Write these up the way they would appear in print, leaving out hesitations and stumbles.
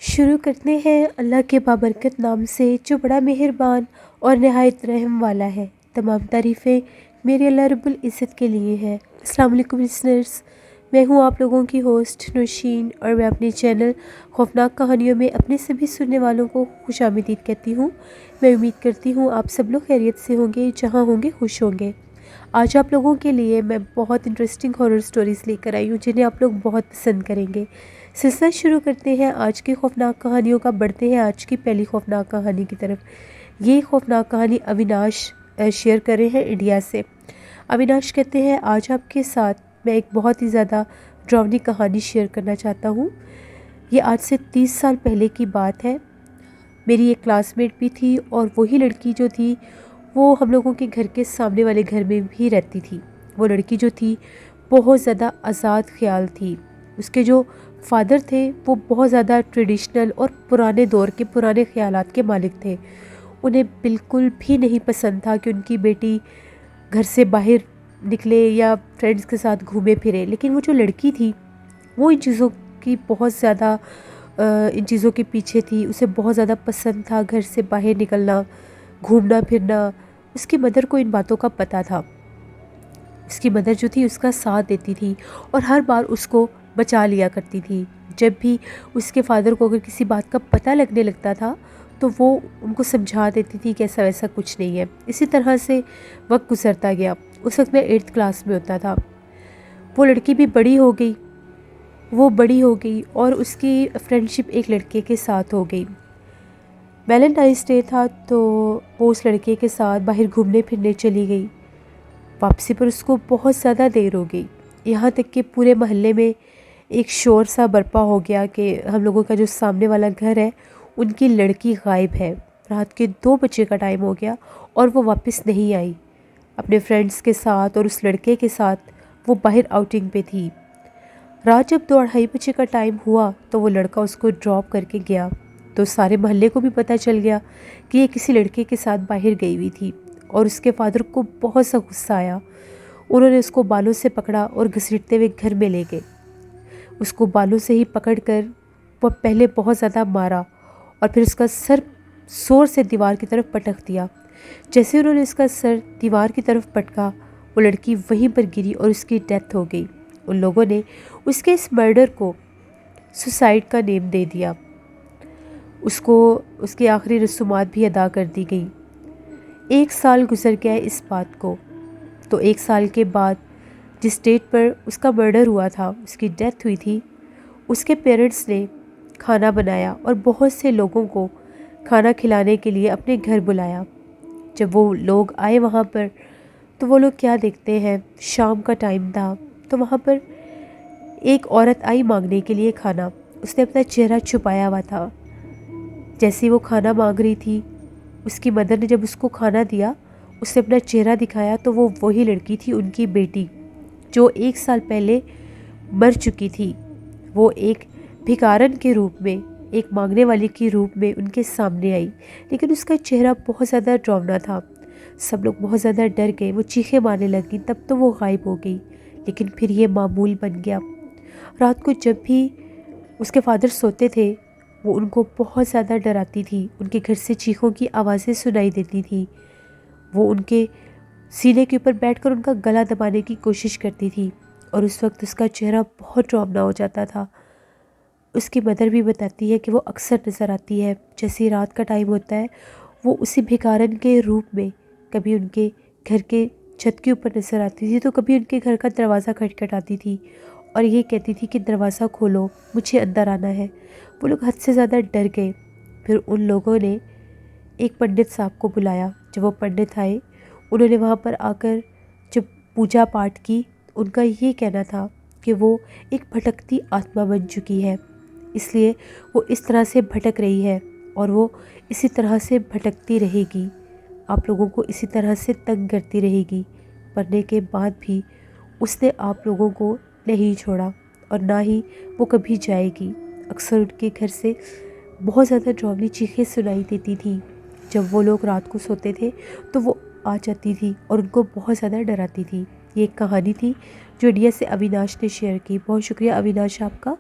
شروع کرتے ہیں اللہ کے بابرکت نام سے جو بڑا مہربان اور نہایت رحم والا ہے۔ تمام تعریفیں میرے اللہ رب العزت کے لیے ہیں۔ السلام علیکم لسنرز، میں ہوں آپ لوگوں کی ہوسٹ نوشین، اور میں اپنے چینل خوفناک کہانیوں میں اپنے سبھی سننے والوں کو خوش آمدید کہتی ہوں۔ میں امید کرتی ہوں آپ سب لوگ خیریت سے ہوں گے، جہاں ہوں گے خوش ہوں گے۔ آج آپ لوگوں کے لیے میں بہت انٹرسٹنگ ہارر سٹوریز لے کر آئی ہوں جنہیں آپ لوگ بہت پسند کریں گے۔ سلسلہ شروع کرتے ہیں آج کی خوفناک کہانیوں کا۔ بڑھتے ہیں آج کی پہلی خوفناک کہانی کی طرف۔ یہ خوفناک کہانی اویناش شیئر کر رہے ہیں انڈیا سے۔ اویناش کہتے ہیں آج آپ کے ساتھ میں ایک بہت ہی زیادہ ڈراؤنی کہانی شیئر کرنا چاہتا ہوں۔ یہ آج سے 30 سال پہلے کی بات ہے۔ میری ایک کلاس میٹ بھی تھی، اور وہی لڑکی جو تھی وہ ہم لوگوں کے گھر کے سامنے والے گھر میں بھی رہتی تھی۔ وہ لڑکی جو تھی بہت زیادہ آزاد خیال تھی۔ اس کے جو فادر تھے وہ بہت زیادہ ٹریڈیشنل اور پرانے دور کے پرانے خیالات کے مالک تھے۔ انہیں بالکل بھی نہیں پسند تھا کہ ان کی بیٹی گھر سے باہر نکلے یا فرینڈز کے ساتھ گھومے پھرے، لیکن وہ جو لڑکی تھی وہ ان چیزوں کی بہت زیادہ ان چیزوں کے پیچھے تھی۔ اسے بہت زیادہ پسند تھا گھر سے باہر نکلنا، گھومنا پھرنا۔ اس کی مدر کو ان باتوں کا پتہ تھا۔ اس کی مدر جو تھی اس کا ساتھ دیتی تھی اور ہر بار اس کو بچا لیا کرتی تھی۔ جب بھی اس کے فادر کو اگر کسی بات کا پتہ لگنے لگتا تھا تو وہ ان کو سمجھا دیتی تھی کہ ایسا ویسا کچھ نہیں ہے۔ اسی طرح سے وقت گزرتا گیا۔ اس وقت میں 8th کلاس میں ہوتا تھا۔ وہ لڑکی بھی بڑی ہو گئی اور اس کی فرینڈشپ ایک لڑکے کے ساتھ ہو گئی۔ ویلنٹائنس ڈے تھا تو وہ اس لڑکے کے ساتھ باہر گھومنے پھرنے چلی گئی۔ واپسی پر اس کو بہت زیادہ دیر ہو گئی، یہاں تک کہ پورے محلے میں ایک شور سا برپا ہو گیا کہ ہم لوگوں کا جو سامنے والا گھر ہے ان کی لڑکی غائب ہے۔ رات کے 2 بجے کا ٹائم ہو گیا اور وہ واپس نہیں آئی۔ اپنے فرینڈز کے ساتھ اور اس لڑکے کے ساتھ وہ باہر آؤٹنگ پہ تھی۔ رات جب 2-2:30 بجے کا ٹائم ہوا تو وہ لڑکا اس کو ڈراپ کر کے گیا، تو سارے محلے کو بھی پتہ چل گیا کہ یہ کسی لڑکے کے ساتھ باہر گئی ہوئی تھی، اور اس کے فادر کو بہت سا غصہ آیا۔ انہوں نے اس کو بالوں سے پکڑا اور گھسیٹتے ہوئے گھر میں لے گئے۔ اس کو بالوں سے ہی پکڑ کر وہ پہلے بہت زیادہ مارا اور پھر اس کا سر زور سے دیوار کی طرف پٹک دیا۔ جیسے انہوں نے اس کا سر دیوار کی طرف پٹکا، وہ لڑکی وہیں پر گری اور اس کی ڈیتھ ہو گئی۔ ان لوگوں نے اس کے اس مرڈر کو سوسائڈ کا نیم دے دیا۔ اس کو اس کی آخری رسومات بھی ادا کر دی گئی۔ 1 سال گزر گیا اس بات کو، تو 1 سال کے بعد جس ڈیٹ پر اس کا مرڈر ہوا تھا، اس کی ڈیتھ ہوئی تھی، اس کے پیرنٹس نے کھانا بنایا اور بہت سے لوگوں کو کھانا کھلانے کے لیے اپنے گھر بلایا۔ جب وہ لوگ آئے وہاں پر تو وہ لوگ کیا دیکھتے ہیں، شام کا ٹائم تھا، تو وہاں پر ایک عورت آئی مانگنے کے لیے کھانا۔ اس نے اپنا چہرہ چھپایا ہوا تھا۔ جیسے وہ کھانا مانگ رہی تھی، اس کی مدر نے جب اس کو کھانا دیا، اس نے اپنا چہرہ دکھایا تو وہ وہی لڑکی تھی، ان کی بیٹی، جو 1 سال پہلے مر چکی تھی۔ وہ ایک بھکارن کے روپ میں، ایک مانگنے والے کے روپ میں ان کے سامنے آئی، لیکن اس کا چہرہ بہت زیادہ ڈراؤنا تھا۔ سب لوگ بہت زیادہ ڈر گئے، وہ چیخیں مارنے لگیں، تب تو وہ غائب ہو گئی، لیکن پھر یہ معمول بن گیا۔ رات کو جب بھی اس کے فادر سوتے تھے وہ ان کو بہت زیادہ ڈراتی تھی، ان کے گھر سے چیخوں کی آوازیں سنائی دیتی تھی۔ وہ ان کے سینے کے اوپر بیٹھ کر ان کا گلا دبانے کی کوشش کرتی تھی، اور اس وقت اس کا چہرہ بہت ڈراؤنا ہو جاتا تھا۔ اس کی مدر بھی بتاتی ہے کہ وہ اکثر نظر آتی ہے، جیسے رات کا ٹائم ہوتا ہے وہ اسی بھکارن کے روپ میں کبھی ان کے گھر کے چھت کے اوپر نظر آتی تھی، تو کبھی ان کے گھر کا دروازہ کھٹکھٹاتی تھی اور یہ کہتی تھی کہ دروازہ کھولو، مجھے اندر آنا ہے۔ وہ لوگ حد سے زیادہ ڈر گئے۔ پھر ان لوگوں نے ایک پنڈت صاحب کو بلایا۔ جب وہ پنڈت آئے، انہوں نے وہاں پر آ کر جب پوجا پاٹ کی، ان کا یہ کہنا تھا کہ وہ ایک بھٹکتی آتما بن چکی ہے، اس لیے وہ اس طرح سے بھٹک رہی ہے اور وہ اسی طرح سے بھٹکتی رہے گی، آپ لوگوں کو اسی طرح سے تنگ کرتی رہے گی۔ مرنے کے بعد بھی اس نے آپ لوگوں کو نہیں چھوڑا اور نہ ہی وہ کبھی جائے گی۔ اکثر ان کے گھر سے بہت زیادہ ڈراؤنی چیخیں سنائی دیتی تھیں۔ جب وہ لوگ رات کو سوتے تھے تو وہ آ جاتی تھی اور ان کو بہت زیادہ ڈراتی تھی۔ یہ ایک کہانی تھی جو انڈیا سے اویناش نے شیئر کی۔ بہت شکریہ اویناش آپ کا۔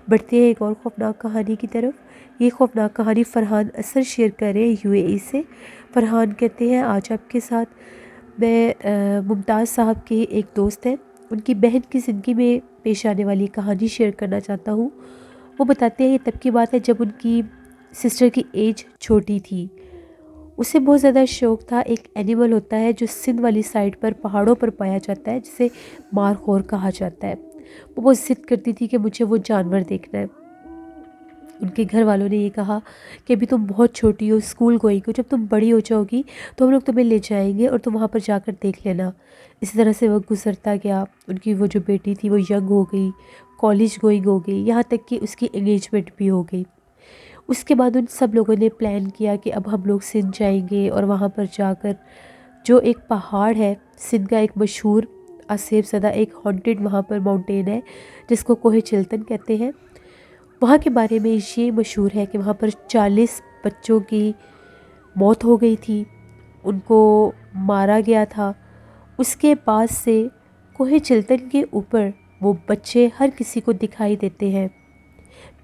بڑھتے ہیں ایک اور خوفناک کہانی کی طرف۔ یہ خوفناک کہانی فرحان اثر شیئر کر رہے ہیں UAE سے۔ فرحان کہتے ہیں آج آپ کے ساتھ میں ممتاز صاحب کے ایک دوست ہیں، ان کی بہن کی زندگی میں پیش آنے والی کہانی شیئر کرنا چاہتا ہوں۔ وہ بتاتے ہیں یہ تب کی بات ہے جب ان کی سسٹر کی ایج چھوٹی تھی۔ اسے بہت زیادہ شوق تھا، ایک اینیمل ہوتا ہے جو سندھ والی سائڈ پر پہاڑوں پر پایا جاتا ہے جسے مارخور کہا جاتا ہے۔ وہ بہت ضد کرتی تھی کہ مجھے وہ جانور دیکھنا ہے۔ ان کے گھر والوں نے یہ کہا کہ ابھی تم بہت چھوٹی ہو، اسکول گوئنگ ہو، جب تم بڑی ہو جاؤ گی تو ہم لوگ تمہیں لے جائیں گے اور تم وہاں پر جا کر دیکھ لینا۔ اسی طرح سے وقت گزرتا گیا، ان کی وہ جو بیٹی تھی وہ ینگ ہو گئی، کالج گوئنگ ہو گئی، یہاں تک کہ اس کی انگیجمنٹ بھی ہو گئی۔ اس کے بعد ان سب لوگوں نے پلان کیا کہ اب ہم لوگ سندھ جائیں گے اور وہاں پر جا کر جو ایک پہاڑ ہے سندھ کا، ایک مشہور آصف زدہ ایک ہانٹڈ وہاں پر ماؤنٹین ہے جس کو کوہ چلتن کہتے ہیں، وہاں کے بارے میں یہ مشہور ہے کہ وہاں پر 40 بچوں کی موت ہو گئی تھی، ان کو مارا گیا تھا۔ اس کے بعد سے کوہ چلتن کے اوپر وہ بچے ہر کسی کو دکھائی دیتے ہیں۔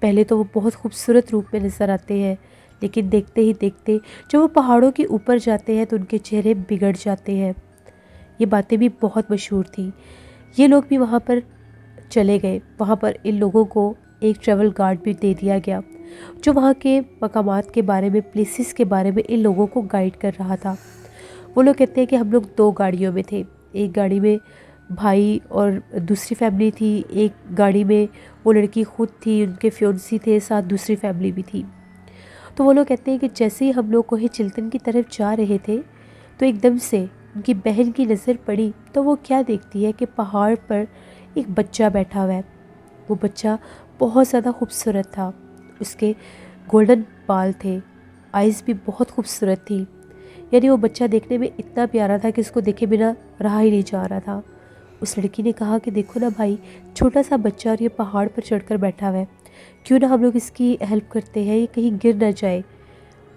پہلے تو وہ بہت خوبصورت روپ میں نظر آتے ہیں، لیکن دیکھتے ہی دیکھتے جب وہ پہاڑوں کے اوپر جاتے ہیں تو ان کے چہرے بگڑ جاتے ہیں۔ یہ باتیں بھی بہت مشہور تھیں۔ یہ لوگ بھی وہاں پر چلے گئے، وہاں پر ان لوگوں کو ایک ٹریول گارڈ بھی دے دیا گیا جو وہاں کے مقامات کے بارے میں، پلیسز کے بارے میں ان لوگوں کو گائیڈ کر رہا تھا۔ وہ لوگ کہتے ہیں کہ ہم لوگ 2 گاڑیوں میں تھے، ایک گاڑی میں بھائی اور دوسری فیملی تھی، ایک گاڑی میں وہ لڑکی خود تھی، ان کے فیونسی تھے، ساتھ دوسری فیملی بھی تھی۔ تو وہ لوگ کہتے ہیں کہ جیسے ہی ہم لوگ کوہ چلتن کی طرف جا رہے تھے تو ایک دم سے ان کی بہن کی نظر پڑی تو وہ کیا دیکھتی ہے کہ پہاڑ پر ایک بچہ بیٹھا ہوا ہے۔ وہ بچہ بہت زیادہ خوبصورت تھا، اس کے گولڈن بال تھے، آئیز بھی بہت خوبصورت تھی، یعنی وہ بچہ دیکھنے میں اتنا پیارا تھا کہ اس کو دیکھے بنا رہا ہی نہیں جا رہا تھا۔ اس لڑکی نے کہا کہ دیکھو نا بھائی، چھوٹا سا بچہ اور یہ پہاڑ پر چڑھ کر بیٹھا ہوا ہے، کیوں نہ ہم لوگ اس کی ہیلپ کرتے ہیں، یہ کہیں گر نہ جائے۔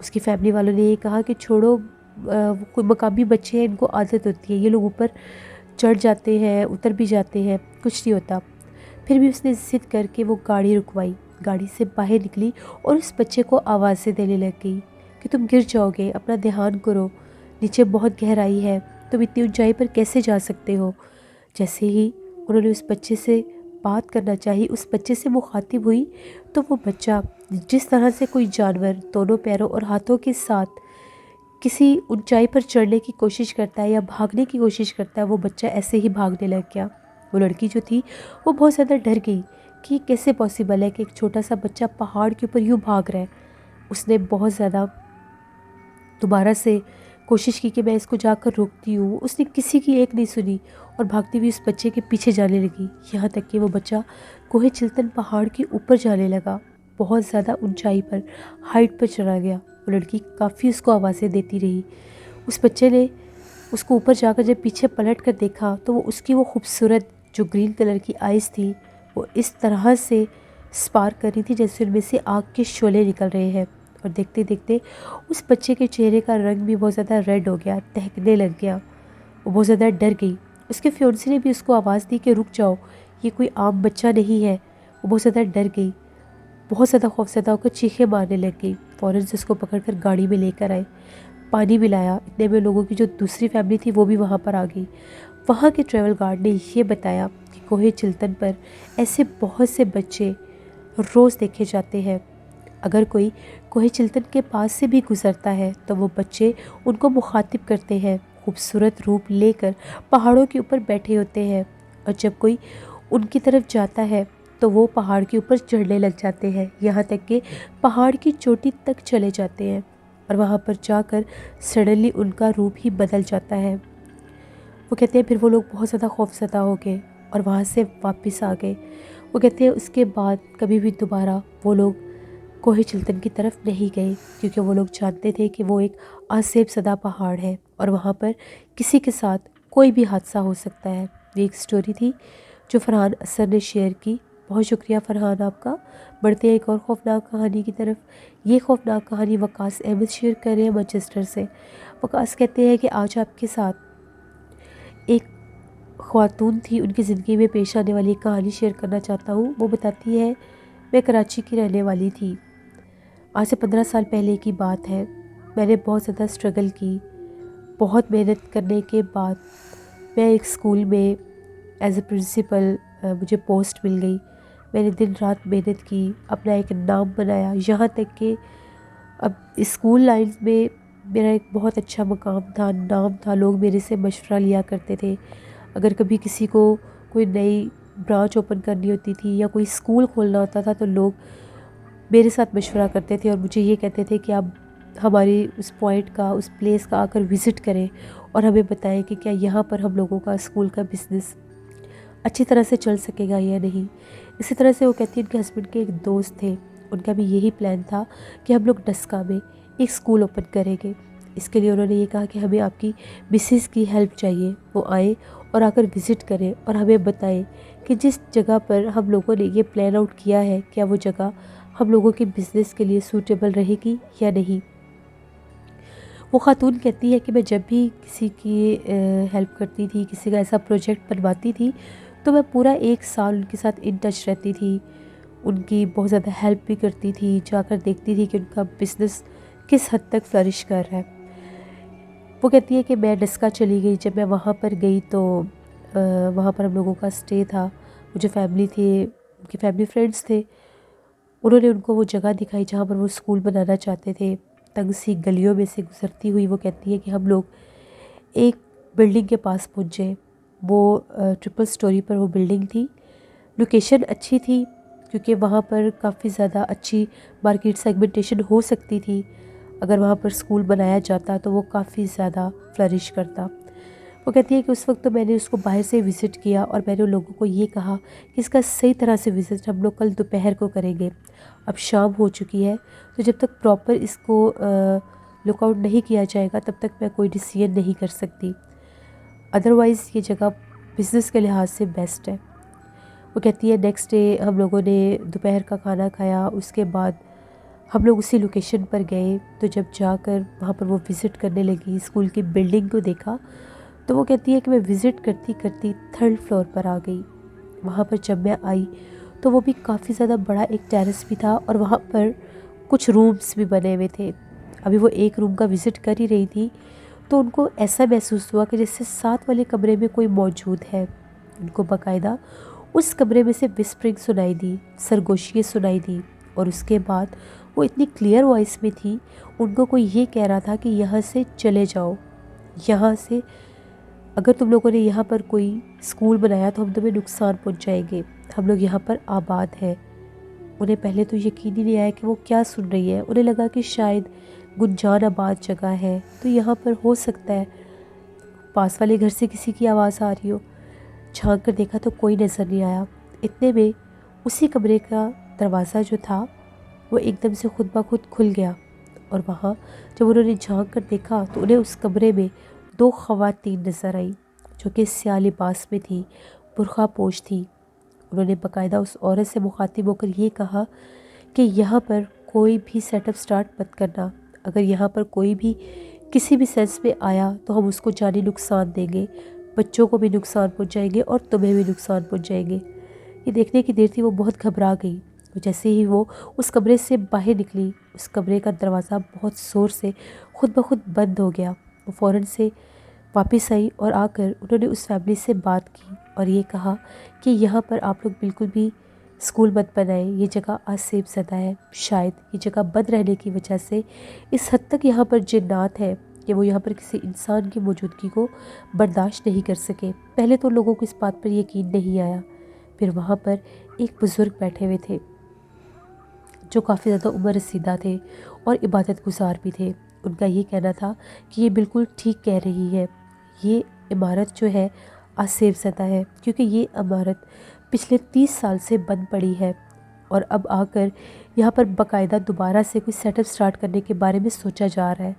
اس کی فیملی والوں نے یہ کہا کہ چھوڑو، کوئی مقامی بچے ہیں، ان کو عادت ہوتی ہے، یہ لوگ اوپر چڑھ جاتے ہیں، اتر بھی جاتے ہیں، کچھ نہیں ہوتا۔ پھر بھی اس نے ضد کر کے وہ گاڑی رکوائی، گاڑی سے باہر نکلی اور اس بچے کو آوازیں دینے لگ گئی کہ تم گر جاؤ گے، اپنا دھیان کرو، نیچے بہت گہرائی ہے، تم اتنی اونچائی پر کیسے جا سکتے ہو۔ جیسے ہی انہوں نے اس بچے سے بات کرنا چاہی، اس بچے سے مخاطب ہوئی تو وہ بچہ جس طرح سے کوئی جانور دونوں پیروں اور ہاتھوں کے ساتھ کسی اونچائی پر چڑھنے کی کوشش کرتا ہے یا بھاگنے کی کوشش کرتا ہے، وہ بچہ ایسے ہی بھاگنے لگ گیا۔ وہ لڑکی جو تھی وہ بہت زیادہ ڈر گئی کہ یہ کیسے پاسبل ہے کہ ایک چھوٹا سا بچہ پہاڑ کے اوپر یوں بھاگ رہا ہے۔ اس نے بہت زیادہ دوبارہ سے کوشش کی کہ میں اس کو جا کر روکتی ہوں، اس نے کسی کی ایک نہیں سنی اور بھاگتی ہوئی اس بچے کے پیچھے جانے لگی، یہاں تک کہ وہ بچہ کوہ چلتن پہاڑ کے اوپر جانے لگا، بہت زیادہ اونچائی پر، ہائٹ پر چڑھا گیا۔ وہ لڑکی کافی اس کو آوازیں دیتی رہی۔ اس بچے نے اس کو اوپر جا کر جب پیچھے پلٹ کر دیکھا تو وہ اس کی وہ خوبصورت جو گرین کلر کی آئیز تھی وہ اس طرح سے سپارک کر رہی تھی جیسے ان میں سے آگ کے شعلے نکل رہے ہیں، اور دیکھتے دیکھتے اس بچے کے چہرے کا رنگ بھی بہت زیادہ ریڈ ہو گیا، دہکنے لگ گیا، وہ بہت زیادہ ڈر گئی۔ اس کے فیونسی نے بھی اس کو آواز دی کہ رک جاؤ، یہ کوئی عام بچہ نہیں ہے۔ وہ بہت زیادہ ڈر گئی، بہت زیادہ خوفزدہ ہو کر چیخیں مارنے لگ گئی۔ فوراً سے اس کو پکڑ کر گاڑی میں لے کر آئے، پانی بھی لایا۔ اتنے میں لوگوں کی جو دوسری فیملی تھی وہ بھی وہاں پر آ گئی۔ وہاں کے ٹریول گارڈ نے یہ بتایا کہ کوہ چلتن پر ایسے بہت سے بچے روز دیکھے جاتے ہیں، اگر کوئی کوہ چلتن کے پاس سے بھی گزرتا ہے تو وہ بچے ان کو مخاطب کرتے ہیں، خوبصورت روپ لے کر پہاڑوں کے اوپر بیٹھے ہوتے ہیں، اور جب کوئی ان کی طرف جاتا ہے تو وہ پہاڑ کے اوپر چڑھنے لگ جاتے ہیں، یہاں تک کہ پہاڑ کی چوٹی تک چلے جاتے ہیں، اور وہاں پر جا کر سڈنلی ان کا روپ ہی بدل جاتا ہے۔ وہ کہتے ہیں پھر وہ لوگ بہت زیادہ خوفزدہ ہو گئے اور وہاں سے واپس آ گئے۔ وہ کہتے ہیں اس کے بعد کبھی بھی دوبارہ وہ لوگ کوہ چلتن کی طرف نہیں گئے، کیونکہ وہ لوگ جانتے تھے کہ وہ ایک آصف زدہ پہاڑ ہے اور وہاں پر کسی کے ساتھ کوئی بھی حادثہ ہو سکتا ہے۔ یہ ایک سٹوری تھی جو فرحان اثر نے شیئر کی۔ بہت شکریہ فرحان آپ کا۔ بڑھتے ہیں ایک اور خوفناک کہانی کی طرف۔ یہ خوفناک کہانی وقاص احمد شیئر کر رہے ہیں مانچسٹر سے۔ وقاص کہتے ہیں کہ آج آپ کے ساتھ ایک خاتون تھی، ان کی زندگی میں پیش آنے والی ایک کہانی شیئر کرنا چاہتا ہوں۔ وہ بتاتی ہے میں کراچی کی رہنے والی تھی۔ آج سے 15 سال پہلے کی بات ہے۔ میں نے بہت زیادہ اسٹرگل کی۔ بہت محنت کرنے کے بعد میں ایک اسکول میں ایز اے پرنسپل مجھے پوسٹ مل گئی۔ میں نے دن رات محنت کی، اپنا ایک نام بنایا، یہاں تک کہ اب اسکول لائف میں میرا ایک بہت اچھا مقام تھا، نام تھا، لوگ میرے سے مشورہ لیا کرتے تھے۔ اگر کبھی کسی کو کوئی نئی برانچ اوپن کرنی ہوتی تھی یا کوئی اسکول کھولنا ہوتا تھا تو لوگ میرے ساتھ مشورہ کرتے تھے اور مجھے یہ کہتے تھے کہ آپ ہماری اس پوائنٹ کا، اس پلیس کا آ کر وزٹ کریں اور ہمیں بتائیں کہ کیا یہاں پر ہم لوگوں کا اسکول کا بزنس اچھی طرح سے چل سکے گا یا نہیں۔ اسی طرح سے وہ کہتی ہیں ان کے ہسبینڈ کے ایک دوست تھے، ان کا بھی یہی پلان تھا کہ ہم لوگ ڈسکا میں ایک اسکول اوپن کریں گے۔ اس کے لیے انہوں نے یہ کہا کہ ہمیں آپ کی مسز کی ہیلپ چاہیے، وہ آئیں اور آ کر وزٹ کریں اور ہمیں بتائیں کہ جس جگہ پر ہم لوگوں نے یہ پلان آؤٹ کیا ہے کیا وہ جگہ ہم لوگوں کے بزنس کے لیے سوٹیبل رہے گی یا نہیں۔ وہ خاتون کہتی ہے کہ میں جب بھی کسی کی ہیلپ کرتی تھی، کسی کا ایسا پروجیکٹ بنواتی تھی تو میں پورا 1 سال ان کے ساتھ ان ٹچ رہتی تھی، ان کی بہت زیادہ ہیلپ بھی کرتی تھی، جا کر دیکھتی تھی کہ ان کا بزنس کس حد تک فلرش کر رہا ہے۔ وہ کہتی ہے کہ میں ڈسکا چلی گئی، جب میں وہاں پر گئی تو وہاں پر ہم لوگوں کا اسٹے تھا، وہ جو فیملی تھے، ان کی فیملی فرینڈس تھے، انہوں نے ان کو وہ جگہ دکھائی جہاں پر وہ اسکول بنانا چاہتے تھے۔ تنگ سی گلیوں میں سے گزرتی ہوئی وہ کہتی ہے کہ ہم لوگ ایک بلڈنگ کے پاس پہنچے۔ وہ 3 سٹوری پر وہ بلڈنگ تھی۔ لوکیشن اچھی تھی کیونکہ وہاں پر کافی زیادہ اچھی مارکیٹ سیگمنٹیشن ہو سکتی تھی۔ اگر وہاں پر اسکول بنایا جاتا تو وہ کافی زیادہ فلرش کرتا۔ وہ کہتی ہے کہ اس وقت تو میں نے اس کو باہر سے وزٹ کیا اور میں نے ان لوگوں کو یہ کہا کہ اس کا صحیح طرح سے وزٹ ہم لوگ کل دوپہر کو کریں گے۔ اب شام ہو چکی ہے تو جب تک پراپر اس کو لک آؤٹ نہیں کیا جائے گا تب تک میں کوئی ڈیسیژن نہیں کر سکتی، ادروائز یہ جگہ بزنس کے لحاظ سے بیسٹ ہے۔ وہ کہتی ہے نیکسٹ ڈے ہم لوگوں نے دوپہر کا کھانا کھایا، اس کے بعد ہم لوگ اسی لوکیشن پر گئے تو جب جا کر وہاں پر وہ وزٹ کرنے لگی، اسکول کی بلڈنگ کو دیکھا تو وہ کہتی ہے کہ میں وزٹ کرتی کرتی 3rd فلور پر آ گئی۔ وہاں پر جب میں آئی تو وہ بھی کافی زیادہ بڑا ایک ٹیرس بھی تھا اور وہاں پر کچھ رومز بھی بنے ہوئے تھے۔ ابھی وہ ایک روم کا وزٹ کر ہی رہی تھی تو ان کو ایسا محسوس ہوا کہ جیسے ساتھ والے کمرے میں کوئی موجود ہے۔ ان کو باقاعدہ اس کمرے میں سے وسپرنگ سنائی دی، سرگوشیاں سنائی دی اور اس کے بعد وہ اتنی کلیئر وائس میں تھی، ان کو کوئی یہ کہہ رہا تھا کہ یہاں سے چلے جاؤ، یہاں سے اگر تم لوگوں نے یہاں پر کوئی اسکول بنایا تو ہم تمہیں نقصان پہنچائیں گے، ہم لوگ یہاں پر آباد ہیں۔ انہیں پہلے تو یقین ہی نہیں آیا کہ وہ کیا سن رہی ہے، انہیں لگا کہ شاید گنجان آباد جگہ ہے تو یہاں پر ہو سکتا ہے پاس والے گھر سے کسی کی آواز آ رہی ہو۔ جھانک کر دیکھا تو کوئی نظر نہیں آیا۔ اتنے میں اسی کمرے کا دروازہ جو تھا وہ ایک دم سے خود بخود کھل گیا اور وہاں جب انہوں نے جھانک کر دیکھا تو انہیں اس کمرے میں 2 خواتین نظر آئیں جو کہ سیاہ لباس میں تھی، برقع پوش تھی۔ انہوں نے باقاعدہ اس عورت سے مخاطب ہو کر یہ کہا کہ یہاں پر کوئی بھی سیٹ اپ سٹارٹ مت کرنا، اگر یہاں پر کوئی بھی کسی بھی سینس میں آیا تو ہم اس کو جانی نقصان دیں گے، بچوں کو بھی نقصان پہنچائیں گے اور تمہیں بھی نقصان پہنچائیں گے۔ یہ دیکھنے کی دیر تھی وہ بہت گھبرا گئی۔ جیسے ہی وہ اس کمرے سے باہر نکلی، اس کمرے کا دروازہ بہت زور سے خود بخود بند ہو گیا۔ وہ فوراً سے واپس آئی اور آ کر انہوں نے اس فیملی سے بات کی اور یہ کہا کہ یہاں پر آپ لوگ بالکل بھی اسکول مت بنائیں، یہ جگہ آسیب زدہ ہے، شاید یہ جگہ بند رہنے کی وجہ سے اس حد تک یہاں پر جنات ہیں کہ وہ یہاں پر کسی انسان کی موجودگی کو برداشت نہیں کر سکے۔ پہلے تو لوگوں کو اس بات پر یقین نہیں آیا، پھر وہاں پر ایک بزرگ بیٹھے ہوئے تھے جو کافی زیادہ عمر رسیدہ تھے اور عبادت گزار بھی تھے۔ ان کا یہ کہنا تھا کہ یہ بالکل ٹھیک کہہ رہی ہے، یہ عمارت جو ہے آسیب زدہ ہے کیونکہ یہ عمارت پچھلے 30 سال سے بند پڑی ہے اور اب آ کر یہاں پر باقاعدہ دوبارہ سے کوئی سیٹ اپ سٹارٹ کرنے کے بارے میں سوچا جا رہا ہے۔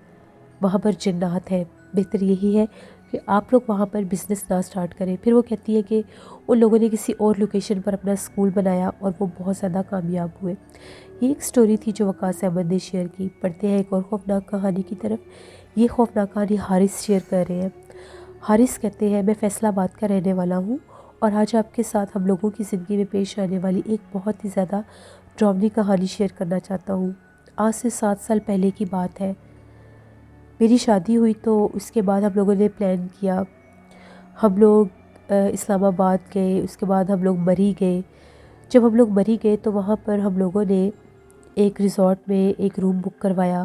وہاں پر جنات ہیں، بہتر یہی ہے کہ آپ لوگ وہاں پر بزنس نہ سٹارٹ کریں۔ پھر وہ کہتی ہے کہ ان لوگوں نے کسی اور لوکیشن پر اپنا اسکول بنایا اور وہ بہت زیادہ کامیاب ہوئے۔ یہ ایک سٹوری تھی جو وقاص احمد نے شیئر کی۔ پڑھتے ہیں ایک اور خوفناک کہانی کی طرف۔ یہ خوفناک کہانی حارث شیئر کر رہے ہیں۔ حارث کہتے ہیں میں فیصل آباد کا رہنے والا ہوں اور آج آپ کے ساتھ ہم لوگوں کی زندگی میں پیش آنے والی ایک بہت ہی زیادہ ڈراؤنی کہانی شیئر کرنا چاہتا ہوں۔ آج سے 7 سال پہلے کی بات ہے۔ میری شادی ہوئی تو اس کے بعد ہم لوگوں نے پلان کیا، ہم لوگ اسلام آباد گئے، اس کے بعد ہم لوگ مری گئے۔ جب ہم لوگ مری گئے تو وہاں پر ہم لوگوں نے ایک ریزورٹ میں ایک روم بک کروایا۔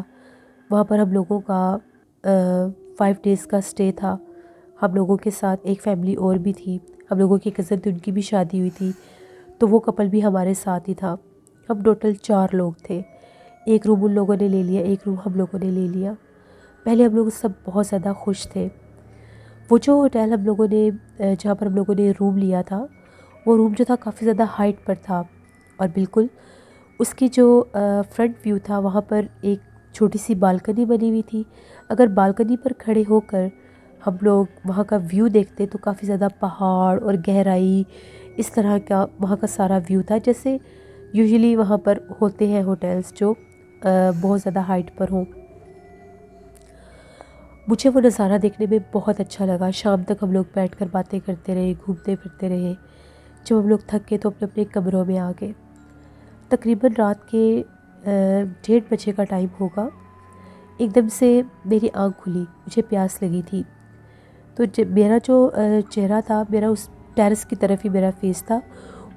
وہاں پر ہم لوگوں کا 5 ڈیز کا اسٹے تھا۔ ہم لوگوں کے ساتھ ایک فیملی اور بھی تھی، ہم لوگوں کی کزن تھی، ان کی بھی شادی ہوئی تھی، تو وہ کپل بھی ہمارے ساتھ ہی تھا۔ ہم ٹوٹل 4 لوگ تھے۔ ایک روم ان لوگوں نے لے لیا، ایک روم ہم لوگوں نے لے لیا۔ پہلے ہم لوگ سب بہت زیادہ خوش تھے۔ وہ جو ہوٹل ہم لوگوں نے جہاں پر ہم لوگوں نے روم لیا تھا، وہ روم جو تھا کافی زیادہ ہائٹ پر تھا، اور بالکل اس کی جو فرنٹ ویو تھا وہاں پر ایک چھوٹی سی بالکنی بنی ہوئی تھی۔ اگر بالکنی پر کھڑے ہو کر ہم لوگ وہاں کا ویو دیکھتے تو کافی زیادہ پہاڑ اور گہرائی، اس طرح کا وہاں کا سارا ویو تھا، جیسے یوزلی وہاں پر ہوتے ہیں ہوٹلز جو بہت زیادہ ہائٹ پر ہوں۔ مجھے وہ نظارہ دیکھنے میں بہت اچھا لگا۔ شام تک ہم لوگ بیٹھ کر باتیں کرتے رہے، گھومتے پھرتے رہے۔ جب ہم لوگ تھک گئے تو اپنے اپنے کمروں میں آ گئے۔ تقریباً رات کے 1:30 بجے کا ٹائم ہوگا۔ ایک دم سے میری آنکھ کھلی، مجھے پیاس لگی تھی، تو میرا جو چہرہ تھا، میرا اس ٹیرس کی طرف ہی میرا فیس تھا،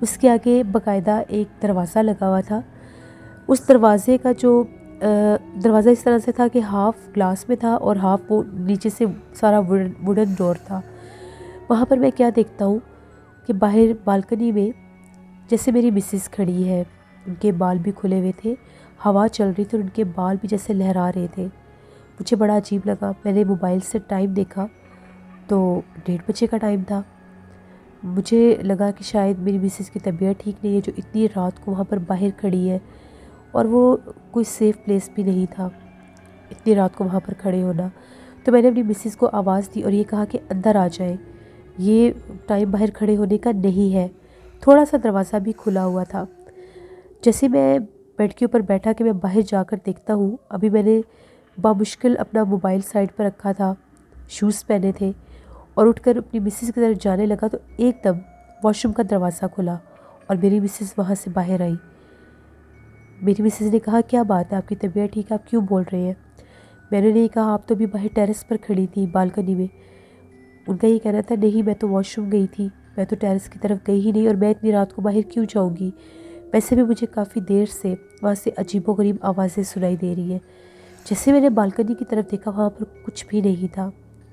اس کے آگے باقاعدہ ایک دروازہ لگا ہوا تھا۔ اس دروازے کا جو دروازہ اس طرح سے تھا کہ ہاف گلاس میں تھا اور ہاف وہ نیچے سے سارا ووڈن ڈور تھا۔ وہاں پر میں کیا دیکھتا ہوں کہ باہر بالکنی میں جیسے میری مسز کھڑی ہے، ان کے بال بھی کھلے ہوئے تھے، ہوا چل رہی تھی اور ان کے بال بھی جیسے لہرا رہے تھے۔ مجھے بڑا عجیب لگا۔ میں نے موبائل سے ٹائم دیکھا تو 1:30 بجے کا ٹائم تھا۔ مجھے لگا کہ شاید میری مسز کی طبیعت ٹھیک نہیں ہے جو اتنی رات کو وہاں پر باہر کھڑی ہے، اور وہ کوئی سیف پلیس بھی نہیں تھا اتنی رات کو وہاں پر کھڑے ہونا۔ تو میں نے اپنی مسز کو آواز دی اور یہ کہا کہ اندر آ جائیں، یہ ٹائم باہر کھڑے ہونے کا نہیں ہے۔ تھوڑا سا دروازہ بھی کھلا ہوا تھا۔ جیسے میں بیڈ کے اوپر بیٹھا کہ میں باہر جا کر دیکھتا ہوں، ابھی میں نے بامشکل اپنا موبائل سائڈ پر رکھا تھا، شوز پہنے تھے، اور اٹھ کر اپنی مسز کی طرف جانے لگا تو ایک دم واش روم کا دروازہ کھلا اور میری مسز وہاں سے باہر آئی۔ میری مسز نے کہا کیا بات ہے، آپ کی طبیعت ٹھیک ہے، آپ کیوں بول رہے ہیں؟ میں نے نہیں کہا آپ تو بھی باہر ٹیرس پر کھڑی تھی بالکنی میں۔ ان کا یہ کہنا تھا نہیں میں تو واش روم گئی تھی، میں تو ٹیرس کی طرف گئی ہی نہیں، اور میں اتنی رات کو باہر کیوں جاؤں گی؟ ویسے بھی مجھے کافی دیر سے وہاں سے عجیب و غریب آوازیں سنائی دے رہی ہیں۔ جیسے میں نے بالکنی کی طرف دیکھا وہاں پر کچھ بھی نہیں تھا۔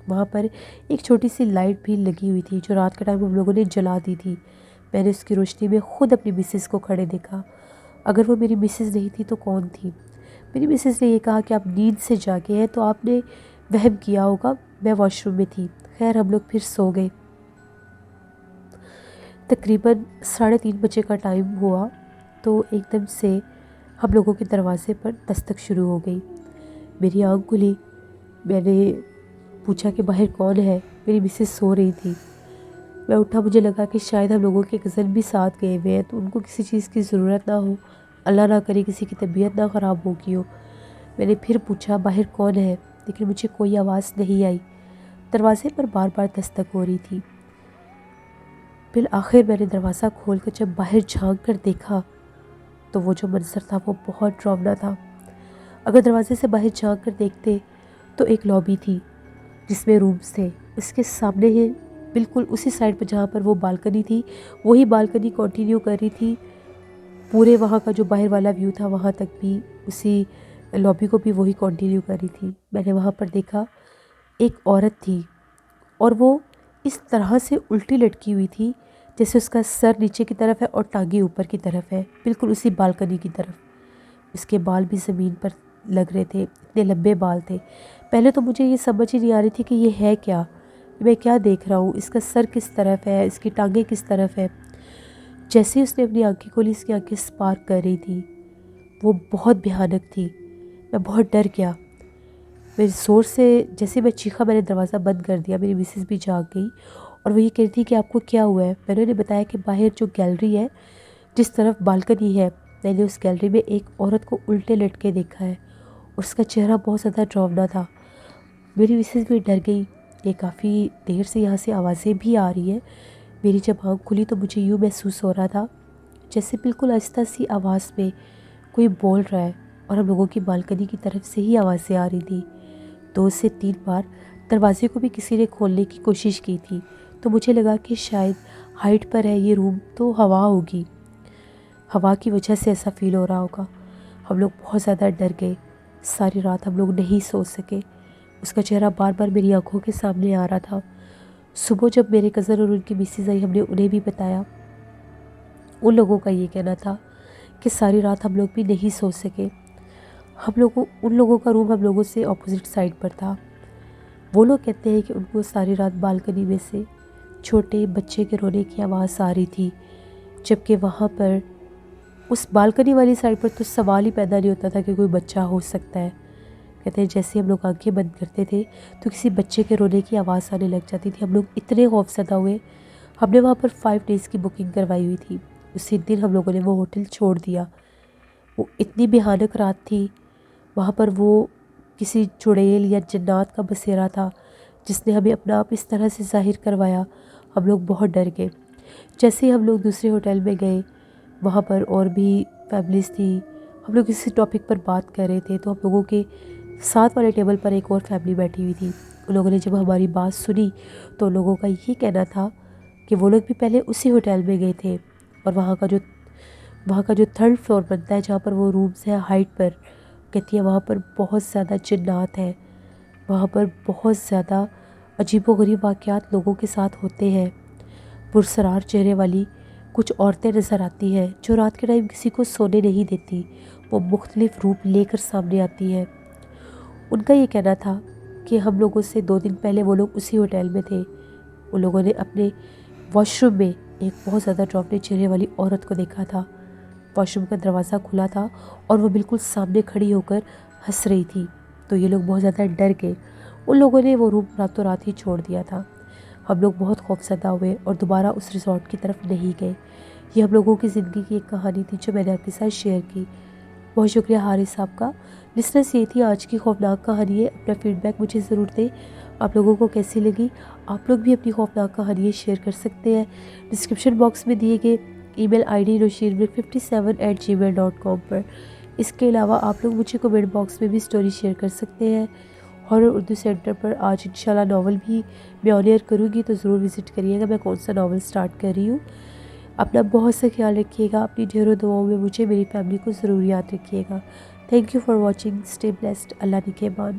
وہاں پر ایک چھوٹی سی لائٹ بھی لگی ہوئی تھی جو رات کے ٹائم ہم لوگوں نے جلا دی تھی۔ میں نے اس کی روشنی میں خود اپنی مسز کو کھڑے دیکھا۔ اگر وہ میری مسز نہیں تھی تو کون تھی؟ میری مسز نے یہ کہا کہ آپ نیند سے جاگے ہیں تو آپ نے وہم کیا ہوگا، میں واش روم میں تھی۔ خیر ہم لوگ پھر سو گئے۔ تقریباً 3:30 بجے کا ٹائم ہوا تو ایک دم سے ہم لوگوں کے دروازے پر دستک شروع ہو گئی۔ میری آنکھ کھلی، میں نے پوچھا کہ باہر کون ہے؟ میری مسز سو رہی تھی۔ میں اٹھا، مجھے لگا کہ شاید ہم لوگوں کے کزن بھی ساتھ گئے ہوئے ہیں تو ان کو کسی چیز کی ضرورت نہ ہو، اللہ نہ کرے کسی کی طبیعت نہ خراب ہوگی ہو۔ میں نے پھر پوچھا باہر کون ہے، لیکن مجھے کوئی آواز نہیں آئی۔ دروازے پر بار بار دستک ہو رہی تھی۔ بالآخر میں نے دروازہ کھول کر جب باہر جھانک کر دیکھا تو وہ جو منظر تھا وہ بہت ڈراؤنا تھا۔ اگر دروازے سے باہر جھانک کر دیکھتے تو ایک لابی تھی جس میں رومز تھے، اس کے سامنے ہی بالکل اسی سائڈ پہ جہاں پر وہ بالکنی تھی، وہی بالکنی کنٹینیو کر رہی تھی پورے وہاں کا جو باہر والا ویو تھا وہاں تک بھی، اسی لابی کو بھی وہی کنٹینیو کر رہی تھی۔ میں نے وہاں پر دیکھا ایک عورت تھی اور وہ اس طرح سے الٹی لٹکی ہوئی تھی جیسے اس کا سر نیچے کی طرف ہے اور ٹانگیں اوپر کی طرف ہے، بالکل اسی بالکنی کی طرف۔ اس کے بال بھی زمین پر لگ رہے تھے، اتنے لمبے بال تھے۔ پہلے تو مجھے یہ سمجھ ہی نہیں آ رہی تھی کہ یہ ہے کیا، میں کیا دیکھ رہا ہوں، اس کا سر کس طرف ہے، اس کی ٹانگیں کس طرف ہے۔ جیسے اس نے اپنی آنکھیں کھولی، اس کی آنکھیں سپارک کر رہی تھی، وہ بہت بھیانک تھی۔ میں بہت ڈر گیا، میں زور سے جیسے میں چیخا، میں نے دروازہ بند کر دیا۔ میری مسز بھی جاگ گئی اور وہ یہ کہہ رہی تھی کہ آپ کو کیا ہوا ہے؟ میں نے انہیں بتایا کہ باہر جو گیلری ہے جس طرف بالکنی ہے، میں نے اس گیلری میں ایک عورت کو الٹے لٹکے دیکھا ہے، اس کا چہرہ بہت زیادہ ڈراؤنا تھا۔ میری مسز بھی ڈر گئی، یہ کافی دیر سے یہاں سے آوازیں بھی آ رہی ہیں۔ میری جب آنکھ کھلی تو مجھے یوں محسوس ہو رہا تھا جیسے بالکل آہستہ سی آواز میں کوئی بول رہا ہے، اور ہم لوگوں کی بالکنی کی طرف سے ہی آوازیں آ رہی تھی۔ 2 سے 3 بار دروازے کو بھی کسی نے کھولنے کی کوشش کی تھی، تو مجھے لگا کہ شاید ہائٹ پر ہے یہ روم تو ہوا ہوگی، ہوا کی وجہ سے ایسا فیل ہو رہا ہوگا۔ ہم لوگ بہت زیادہ ڈر گئے، ساری رات ہم لوگ نہیں سو سکے۔ اس کا چہرہ بار بار میری آنکھوں کے سامنے آ رہا تھا۔ صبح جب میرے کزن اور ان کی مسز آئی، ہم نے انہیں بھی بتایا۔ ان لوگوں کا یہ کہنا تھا کہ ساری رات ہم لوگ بھی نہیں سو سکے۔ ان لوگوں کا روم ہم لوگوں سے اپوزٹ سائڈ پر تھا۔ وہ لوگ کہتے ہیں کہ ان کو ساری رات بالکنی میں سے چھوٹے بچے کے رونے کی آواز آ رہی تھی، جبکہ وہاں پر اس بالکنی والی سائڈ پر تو سوال ہی پیدا نہیں ہوتا تھا کہ کوئی بچہ ہو سکتا ہے۔ کہتے ہیں جیسے ہم لوگ آنکھیں بند کرتے تھے تو کسی بچے کے رونے کی آواز آنے لگ جاتی تھی۔ ہم لوگ اتنے خوفزدہ ہوئے، ہم نے وہاں پر 5 ڈیز کی بکنگ کروائی ہوئی تھی۔ اسی دن ہم لوگوں نے وہ ہوٹل چھوڑ دیا۔ وہ اتنی بھیانک رات تھی، وہاں پر وہ کسی چڑیل یا جنات کا بسیرا تھا جس نے ہمیں اپنا آپ اس طرح سے ظاہر کروایا۔ ہم لوگ بہت ڈر گئے۔ جیسے ہی ہم لوگ دوسرے ہوٹل میں گئے، وہاں پر اور بھی فیملیز تھی، ہم لوگ اسی ٹاپک پر بات کر رہے تھے، تو ہم لوگوں کے ساتھ والے ٹیبل پر ایک اور فیملی بیٹھی ہوئی تھی۔ ان لوگوں نے جب ہماری بات سنی تو ان لوگوں کا یہ کہنا تھا کہ وہ لوگ بھی پہلے اسی ہوٹل میں گئے تھے، اور وہاں کا جو 3rd فلور بنتا ہے جہاں پر وہ رومز ہیں ہائٹ پر، کہتی ہے وہاں پر بہت زیادہ جنات ہیں، وہاں پر بہت زیادہ عجیب و غریب واقعات لوگوں کے ساتھ ہوتے ہیں۔ پرسرار چہرے والی کچھ عورتیں نظر آتی ہیں جو رات کے ٹائم کسی کو سونے نہیں دیتی، وہ مختلف روپ لے کر سامنے آتی ہیں۔ ان کا یہ کہنا تھا کہ ہم لوگوں سے 2 دن پہلے وہ لوگ اسی ہوٹل میں تھے۔ ان لوگوں نے اپنے واش روم میں ایک بہت زیادہ ڈراؤنے چہرے والی عورت کو دیکھا تھا۔ واش روم کا دروازہ کھلا تھا اور وہ بالکل سامنے کھڑی ہو کر ہنس رہی تھی، تو یہ لوگ بہت زیادہ ڈر گئے۔ ان لوگوں نے وہ روم راتوں رات ہی چھوڑ دیا تھا۔ ہم لوگ بہت خوفزدہ ہوئے اور دوبارہ اس ریزورٹ کی طرف نہیں گئے۔ یہ ہم لوگوں کی زندگی کی ایک کہانی تھی جو میں نے آپ کے ساتھ شیئر کی۔ بہت شکریہ حارث صاحب کا۔ لسنرز، یہ تھی آج کی خوفناک کہانی ہے۔ اپنا فیڈ بیک مجھے ضرور دیں، آپ لوگوں کو کیسی لگی۔ آپ لوگ بھی اپنی خوفناک کہانیاں شیئر کر سکتے ہیں ڈسکرپشن باکس میں دیے گئے ای میل آئی ڈی noshirmir57@gmail.com پر۔ اس کے علاوہ آپ لوگ مجھے کمنٹ باکس میں بھی سٹوری شیئر کر سکتے ہیں۔ ہارر اردو سینٹر پر آج انشاءاللہ ناول بھی میں آن ایئر کروں گی، تو ضرور وزٹ کریے گا میں کون سا ناول سٹارٹ کر رہی ہوں۔ اپنا بہت سا خیال رکھیے گا، اپنی ڈھیروں دعاؤں میں مجھے میری فیملی کو ضرور یاد رکھیے گا۔ Thank you for watching, stay blessed, اللہ نگہبان۔